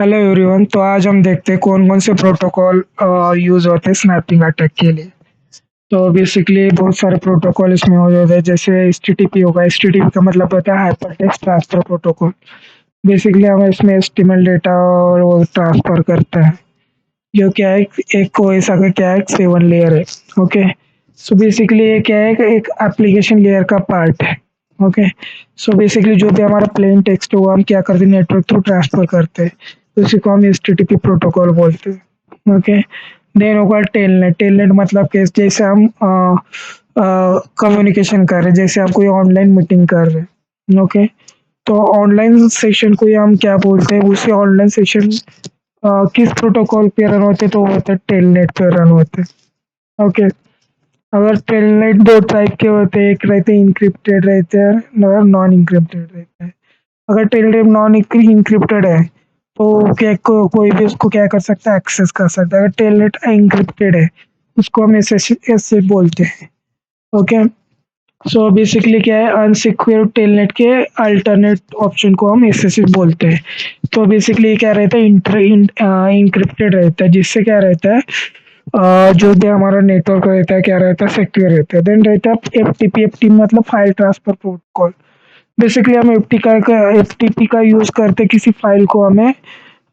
Hello everyone. तो आज हम देखते हैं कौन कौन से प्रोटोकॉल यूज होते हैं स्नैपिंग अटैक के लिए। तो बेसिकली बहुत सारे प्रोटोकॉल इसमें हो जाते हैं, जैसे एचटीटीपी होगा। एचटीटीपी का मतलब होता है hyper text transfer protocol. Basically हम इसमें एचटीएमएल डेटा और वो ट्रांसफर करते हैं, जो क्या है एक ओएस का क्या है 7 लेयर है। ओके, सो बेसिकली ये क्या है कि एक एप्लीकेशन लेयर का पार्ट है। ओके, सो बेसिकली जो भी हमारा प्लेन टेक्स्ट है वो हम क्या करते हैं, नेटवर्क थ्रू ट्रांसफर करते हैं। तो उसी को हम एचटीटीपी प्रोटोकॉल बोलते हैं। ओके, देन होगा टेलनेट। टेलनेट मतलब कि जैसे हम कम्युनिकेशन कर रहे हैं, जैसे आप कोई ऑनलाइन मीटिंग कर रहे हैं। ओके, तो ऑनलाइन सेशन को ही हम क्या बोलते हैं, उसे ऑनलाइन सेशन किस प्रोटोकॉल पे रन होते, तो वो होते हैं टेलनेट पे रन होते हैं। ओके, अगर टेलनेट दो टाइप के होते हैं, एक रहते हैं इनक्रिप्टेड रहते हैं और नॉन इनक्रिप्टेड रहते हैं। अगर टेलनेट नॉन इनक्रिप्टेड है तो क्या कोई भी उसको क्या कर सकता है, एक्सेस कर सकता है। अगर टेलनेट इनक्रिप्टेड है उसको हम ऐसे बोलते हैं। ओके, सो बेसिकली क्या है, अनसिक्योर टेलनेट के अल्टरनेट ऑप्शन को हम एसएसएस बोलते हैं। तो बेसिकली क्या रहता है, इंक्रिप्टेड रहता है, जिससे क्या रहता है जो भी हमारा नेटवर्क रहता है क्या रहता है, सिक्योर रहता है। देन रहता है एफटीपी। एफटीपी मतलब फाइल ट्रांसफर प्रोटोकॉल। बेसिकली हम एफटीपी का यूज करते हैं, किसी फाइल को हमें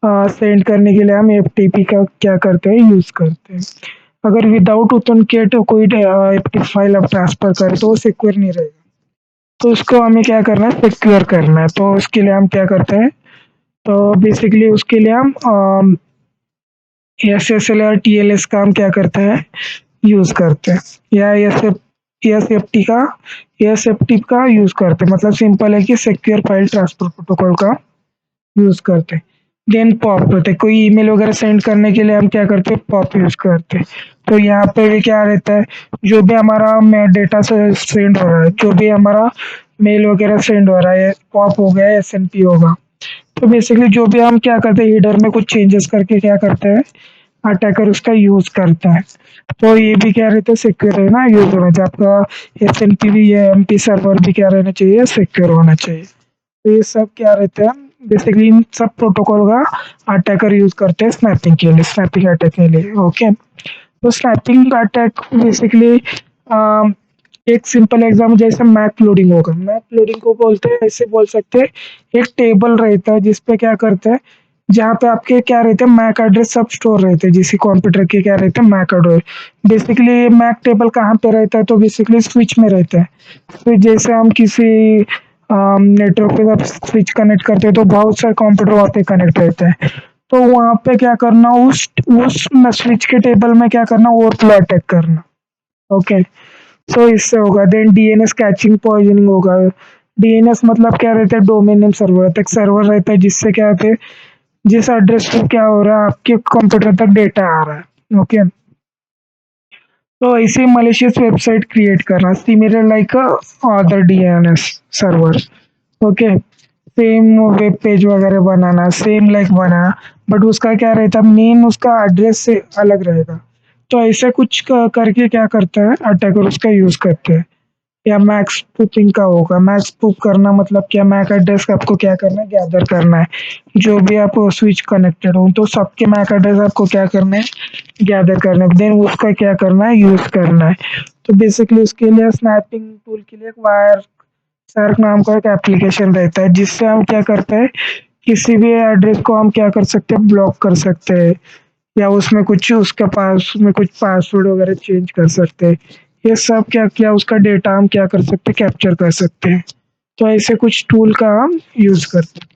सेंड करने के लिए हम एफटीपी का क्या करते हैं, यूज करते हैं। अगर विदाउट ऑथेंटिकेट कोई एफटीपी फाइल आप ट्रांसफर करें तो वो सिक्योर नहीं रहेगा। तो उसको हमें क्या करना है, सिक्योर करना है। तो उसके लिए हम क्या करते हैं, तो बेसिकली उसके लिए हम एसएसएल और टीएलएस का हम क्या करते हैं, यूज करते हैं। या एसएफटी का एसएफटी का यूज करते हैं। मतलब सिंपल है कि सिक्योर फाइल ट्रांसफर प्रोटोकॉल का यूज करते हैं। देन पॉप होते हैं, कोई ईमेल वगैरह सेंड करने के लिए हम क्या करते हैं, पॉप यूज करते हैं। तो यहाँ पे भी क्या रहता है, जो भी हमारा डेटा से सेंड हो रहा है, जो भी हमारा मेल वगैरह सेंड हो रहा है, पॉप हो गया, एसएनपी होगा। तो बेसिकली जो भी हम क्या करते हैं, हीडर में कुछ चेंजेस करके क्या करते हैं, अटैकर उसका यूज करता है। तो ये भी क्या रहता है, सिक्योर रहना यूज होना चाहिए आपका। एसएनपी भी या एमपी सर्वर भी क्या रहना चाहिए, सिक्योर होना चाहिए। तो ये सब क्या रहते हैं, बेसिकली इन सब प्रोटोकॉल का अटैकर यूज करते हैं स्नैपिंग के लिए, स्नैपिंग अटैक के लिए। ओके, तो स्नैपिंग अटैक बेसिकली एक सिंपल एग्जाम जैसे मैप लोडिंग होगा। मैप लोडिंग को बोलते हैं, ऐसे बोल सकते हैं, एक टेबल रहता है जिसपे क्या करते हैं, जहाँ पे आपके क्या रहते हैं, मैक एड्रेस सब स्टोर रहते हैं। जिस कंप्यूटर के क्या रहते हैं, MAC address. Basically MAC table कहाँ पे रहता है, तो बेसिकली स्विच में रहता है। तो जैसे हम किसी नेटवर्क पे जब स्विच कनेक्ट करते हैं तो बहुत सारे कंप्यूटर वहाँ पे कनेक्ट रहते हैं। तो वहाँ पे क्या करना, उस स्विच के टेबल में क्या करना, ओवरफ्लो अटैक करना। ओके, सो इससे होगा। देन डीएनएस कैचिंग पॉइजनिंग होगा। डीएनएस मतलब क्या रहता है, डोमेन नेम सर्वर रहता है। एक सर्वर रहता है जिससे क्या होता है, जिस एड्रेस पे क्या हो रहा है, आपके कंप्यूटर तक डेटा आ रहा है। ओके, तो ऐसे मलेशियस वेबसाइट क्रिएट करना, similar like other DNS server. Okay, same web page वगैरह बनाना, सेम लाइक बना, बट उसका क्या रहता है, मेन उसका एड्रेस से अलग रहेगा। तो ऐसा कुछ करके क्या करता है, अटैकर उसका यूज करते हैं। या मैक्स स्पूफिंग का होगा। मैक्स स्पूफ करना मतलब क्या, मैक एड्रेस आपको क्या करना है, गैदर करना है। जो भी आप स्विच कनेक्टेड हो तो सबके मैक एड्रेस आपको क्या करना है, गैदर करना है। देन उसका क्या करना है, यूज करना है। तो बेसिकली उसके लिए स्नैपिंग टूल के लिए एक वायर सर्क नाम का एक एप्लीकेशन रहता है, जिससे हम क्या करते हैं, किसी भी एड्रेस को हम क्या कर सकते हैं, ब्लॉक कर सकते हैं। या उसमें कुछ उसका पास में कुछ पासवर्ड वगैरह चेंज कर सकते हैं। ये सब क्या क्या उसका डेटा हम क्या कर सकते हैं, कैप्चर कर सकते हैं। तो ऐसे कुछ टूल का हम यूज करते हैं।